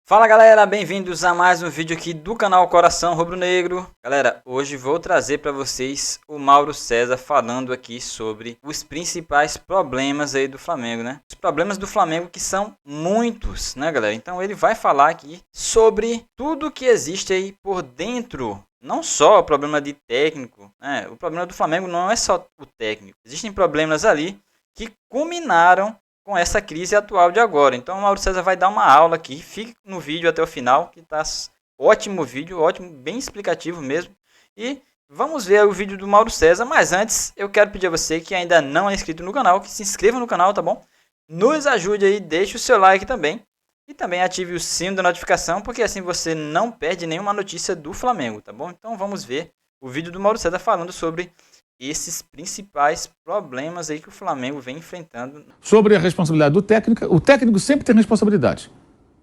Fala galera, bem-vindos a mais um vídeo aqui do canal Coração Rubro-Negro. Galera, hoje vou trazer para vocês o Mauro César falando aqui sobre os principais problemas aí do Flamengo, né? Os problemas do Flamengo que são muitos, né galera? Então ele vai falar aqui sobre tudo que existe aí por dentro. Não só o problema de técnico, né? O problema do Flamengo não é só o técnico. Existem problemas ali que culminaram com essa crise atual de agora. Então o Mauro César vai dar uma aula aqui, fique no vídeo até o final, que tá ótimo vídeo, ótimo, bem explicativo mesmo. E vamos ver o vídeo do Mauro César, mas antes eu quero pedir a você que ainda não é inscrito no canal, que se inscreva no canal, tá bom? Nos ajude aí, deixe o seu like também. E também ative o sino da notificação, porque assim você não perde nenhuma notícia do Flamengo, tá bom? Então vamos ver o vídeo do Mauro César falando sobre esses principais problemas aí que o Flamengo vem enfrentando. Sobre a responsabilidade do técnico, o técnico sempre tem responsabilidade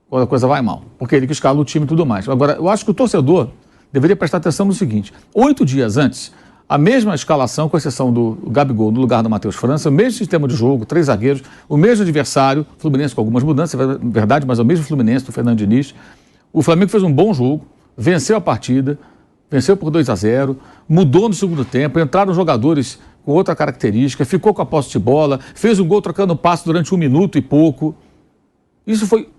quando a coisa vai mal, porque ele que escala o time e tudo mais. Agora, eu acho que o torcedor deveria prestar atenção no seguinte: 8 dias antes, a mesma escalação, com exceção do Gabigol no lugar do Matheus França, o mesmo sistema de jogo, 3 zagueiros, o mesmo adversário, Fluminense com algumas mudanças, é verdade, mas é o mesmo Fluminense do Fernando Diniz. O Flamengo fez um bom jogo, venceu a partida, venceu por 2-0, mudou no segundo tempo, entraram jogadores com outra característica, ficou com a posse de bola, fez um gol trocando passe durante 1 minuto e pouco. Isso foi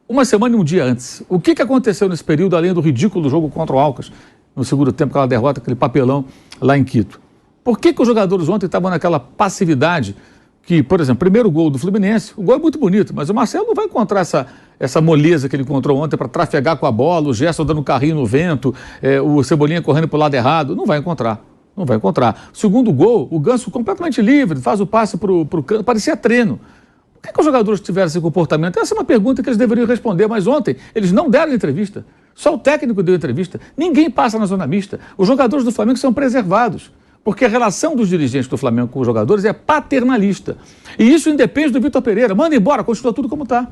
uma semana e um dia antes. O que aconteceu nesse período, além do ridículo jogo contra o Alcas, no segundo tempo, aquela derrota, aquele papelão lá em Quito? Por que os jogadores ontem estavam naquela passividade que, por exemplo, primeiro gol do Fluminense, o gol é muito bonito, mas o Marcelo não vai encontrar essa moleza que ele encontrou ontem para trafegar com a bola, o Gerson dando um carrinho no vento, o Cebolinha correndo para o lado errado. Não vai encontrar. Não vai encontrar. Segundo gol, o Ganso completamente livre, faz o passe para o canto, parecia treino. Por que os jogadores tiveram esse comportamento? Essa é uma pergunta que eles deveriam responder, mas ontem eles não deram entrevista. Só o técnico deu entrevista. Ninguém passa na zona mista. Os jogadores do Flamengo são preservados, porque a relação dos dirigentes do Flamengo com os jogadores é paternalista. E isso independe do Vitor Pereira. Manda embora, continua tudo como está.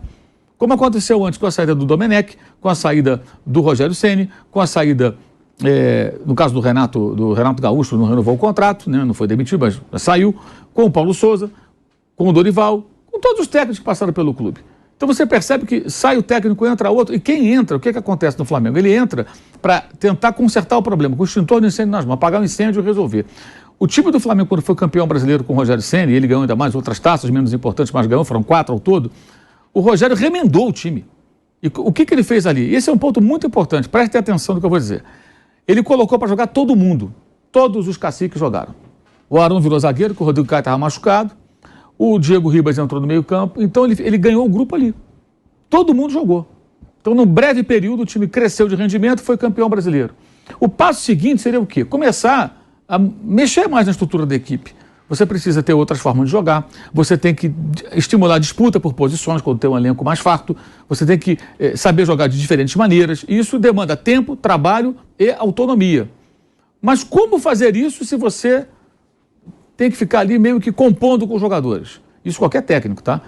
Como aconteceu antes com a saída do Domenech, com a saída do Rogério Ceni, com a saída, no caso do Renato Gaúcho, não renovou o contrato, né, não foi demitido, mas saiu, com o Paulo Souza, com o Dorival, com todos os técnicos que passaram pelo clube. Então você percebe que sai o técnico, entra outro, e quem entra, o que acontece no Flamengo? Ele entra para tentar consertar o problema, com o extintor de incêndio nas mãos, apagar o incêndio e resolver. O time do Flamengo, quando foi campeão brasileiro com o Rogério Ceni, ele ganhou ainda mais outras taças menos importantes, mas ganhou, foram 4 ao todo. O Rogério remendou o time. E o que ele fez ali? Esse é um ponto muito importante, preste atenção no que eu vou dizer. Ele colocou para jogar todo mundo, todos os caciques jogaram. O Arão virou zagueiro, que o Rodrigo Caio estava machucado, o Diego Ribas entrou no meio campo, então ele ganhou o grupo ali. Todo mundo jogou. Então, num breve período, o time cresceu de rendimento e foi campeão brasileiro. O passo seguinte seria o quê? Começar a mexer mais na estrutura da equipe. Você precisa ter outras formas de jogar, você tem que estimular a disputa por posições quando tem um elenco mais farto, você tem que saber jogar de diferentes maneiras, e isso demanda tempo, trabalho e autonomia. Mas como fazer isso se você tem que ficar ali meio que compondo com os jogadores? Isso qualquer técnico, tá?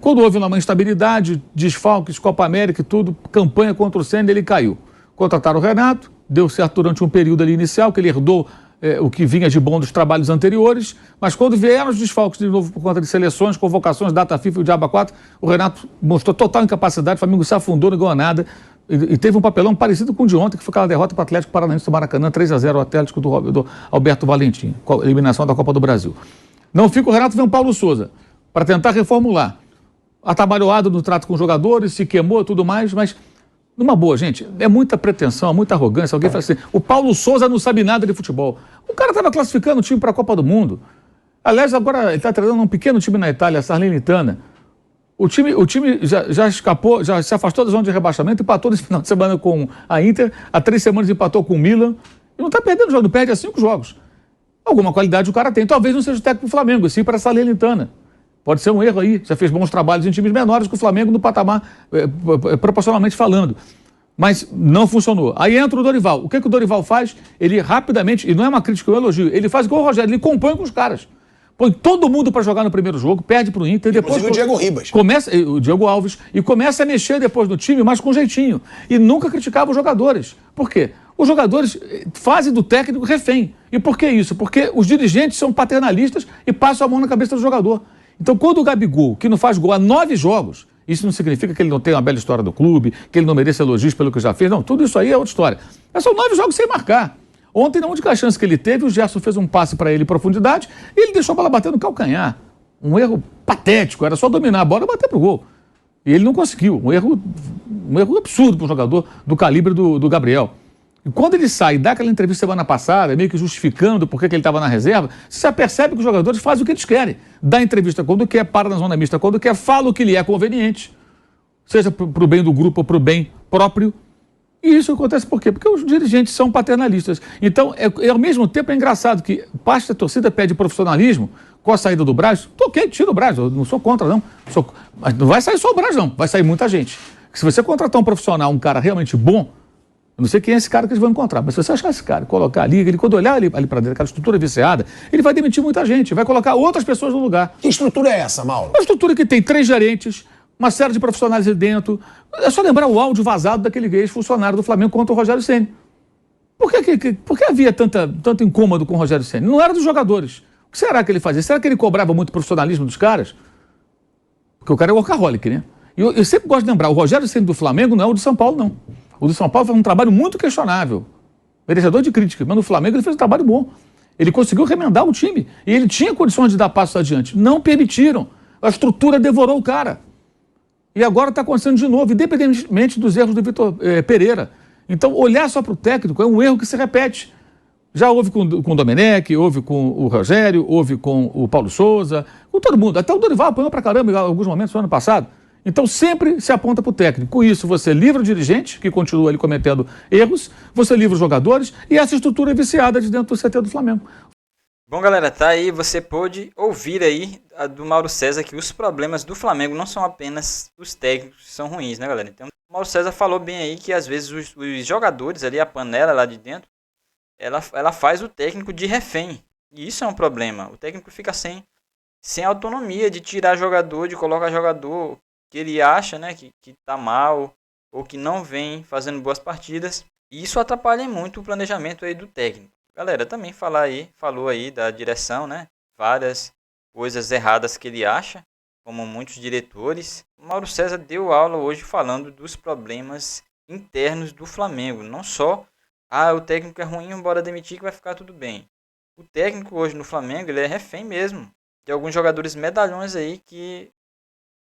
Quando houve uma instabilidade, desfalques, Copa América e tudo, campanha contra o Ceni, ele caiu. Contrataram o Renato, deu certo durante um período ali inicial, que ele herdou o que vinha de bom dos trabalhos anteriores, mas quando vieram os desfalques de novo por conta de seleções, convocações, data FIFA e o Diabo 4, o Renato mostrou total incapacidade, o Flamengo se afundou, não ganhou nada, e teve um papelão parecido com o de ontem, que foi aquela derrota para o Atlético Paranaense do Maracanã, 3-0 o Atlético do Alberto Valentim, eliminação da Copa do Brasil. Não fica o Renato, vem o Paulo Souza, para tentar reformular. Atabalhoado no trato com os jogadores, se queimou e tudo mais, mas numa boa, gente, é muita pretensão, muita arrogância. Alguém fala assim, o Paulo Souza não sabe nada de futebol. O cara estava classificando o time para a Copa do Mundo. Aliás, agora ele está treinando um pequeno time na Itália, a Salernitana. O time já escapou, já se afastou da zona de rebaixamento, empatou nesse final de semana com a Inter, há 3 semanas empatou com o Milan, e não está perdendo jogo, não perde há 5 jogos. Alguma qualidade o cara tem. Talvez não seja o técnico do Flamengo, sim para a Salernitana. Pode ser um erro aí, já fez bons trabalhos em times menores que o Flamengo no patamar, proporcionalmente falando. Mas não funcionou. Aí entra o Dorival. O que o Dorival faz? Ele rapidamente, e não é uma crítica, é um elogio, ele faz igual o Rogério, ele compõe com os caras. Põe todo mundo para jogar no primeiro jogo, perde para o Inter. Depois o Diego Ribas. O Diego Alves. E começa a mexer depois no time, mas com jeitinho. E nunca criticava os jogadores. Por quê? Os jogadores fazem do técnico refém. E por que isso? Porque os dirigentes são paternalistas e passam a mão na cabeça do jogador. Então, quando o Gabigol, que não faz gol há 9 jogos, Isso não significa que ele não tem uma bela história do clube, que ele não mereça elogios pelo que já fez. Não, tudo isso aí é outra história. Mas são 9 jogos sem marcar. Ontem, na única chance que ele teve, o Gerson fez um passe para ele em profundidade e ele deixou a bola bater no calcanhar. Um erro patético, era só dominar a bola e bater pro gol. E ele não conseguiu. Um erro absurdo para um jogador do calibre do Gabriel. E quando ele sai e dá aquela entrevista semana passada, meio que justificando por que ele estava na reserva, você já percebe que os jogadores fazem o que eles querem. Dá entrevista quando quer, para na zona mista quando quer, fala o que lhe é conveniente. Seja para o bem do grupo ou para o bem próprio. E isso acontece por quê? Porque os dirigentes são paternalistas. Então, ao mesmo tempo, é engraçado que parte da torcida pede profissionalismo com a saída do Braz. Ok, tira o Braz, eu não sou contra, não. Mas não vai sair só o Braz, não. Vai sair muita gente. Se você contratar um profissional, um cara realmente bom, eu não sei quem é esse cara que eles vão encontrar, mas se você achar esse cara, colocar ali, ele, quando olhar ali para dentro, aquela estrutura viciada, ele vai demitir muita gente, vai colocar outras pessoas no lugar. Que estrutura é essa, Mauro? Uma estrutura que tem 3 gerentes, uma série de profissionais ali dentro. É só lembrar o áudio vazado daquele ex-funcionário do Flamengo contra o Rogério Ceni. Por que havia tanto incômodo com o Rogério Ceni? Não era dos jogadores. O que será que ele fazia? Será que ele cobrava muito profissionalismo dos caras? Porque o cara é workaholic, né? E eu sempre gosto de lembrar, o Rogério Ceni do Flamengo não é o de São Paulo, não. O do São Paulo fez um trabalho muito questionável. Merecedor de crítica. Mas no Flamengo ele fez um trabalho bom. Ele conseguiu remendar o time. E ele tinha condições de dar passos adiante. Não permitiram. A estrutura devorou o cara. E agora está acontecendo de novo, independentemente dos erros do Vitor Pereira. Então, olhar só para o técnico é um erro que se repete. Já houve com o Domenech, houve com o Rogério, houve com o Paulo Souza, com todo mundo. Até o Dorival apanhou para caramba em alguns momentos no ano passado. Então, sempre se aponta para o técnico. Com isso, você livra o dirigente, que continua ali cometendo erros, você livra os jogadores e essa estrutura é viciada de dentro do CT do Flamengo. Bom, galera, tá aí, você pôde ouvir aí do Mauro César que os problemas do Flamengo não são apenas os técnicos que são ruins, né, galera? Então, o Mauro César falou bem aí que às vezes os jogadores ali, a panela lá de dentro, ela faz o técnico de refém. E isso é um problema. O técnico fica sem autonomia de tirar jogador, de colocar jogador que ele acha, né, que tá mal ou que não vem fazendo boas partidas. E isso atrapalha muito o planejamento aí do técnico. Galera, também falou aí da direção, né? Várias coisas erradas que ele acha, como muitos diretores. O Mauro César deu aula hoje falando dos problemas internos do Flamengo. Não só, o técnico é ruim, bora demitir que vai ficar tudo bem. O técnico hoje no Flamengo, ele é refém mesmo de alguns jogadores medalhões aí que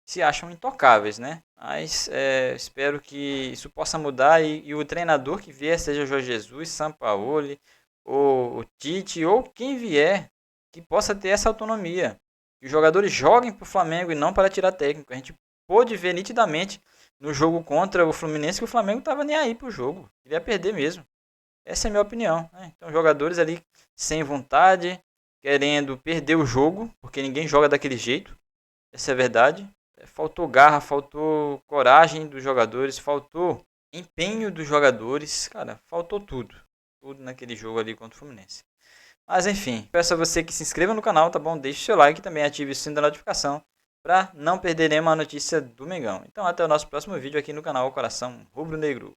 se acham intocáveis, né? Mas espero que isso possa mudar e o treinador que vier, seja Jorge Jesus, Sampaoli, ou o Tite, ou quem vier, que possa ter essa autonomia. Que os jogadores joguem para o Flamengo e não para tirar técnico. A gente pôde ver nitidamente no jogo contra o Fluminense que o Flamengo estava nem aí para o jogo. Queria perder mesmo. Essa é a minha opinião, né? Então, jogadores ali sem vontade, querendo perder o jogo, porque ninguém joga daquele jeito. Essa é a verdade. Faltou garra, faltou coragem dos jogadores, faltou empenho dos jogadores. Cara, faltou tudo naquele jogo ali contra o Fluminense. Mas enfim, peço a você que se inscreva no canal, tá bom? Deixe o seu like e também ative o sino da notificação para não perder nenhuma notícia do Mengão. Então até o nosso próximo vídeo aqui no canal Coração Rubro Negro.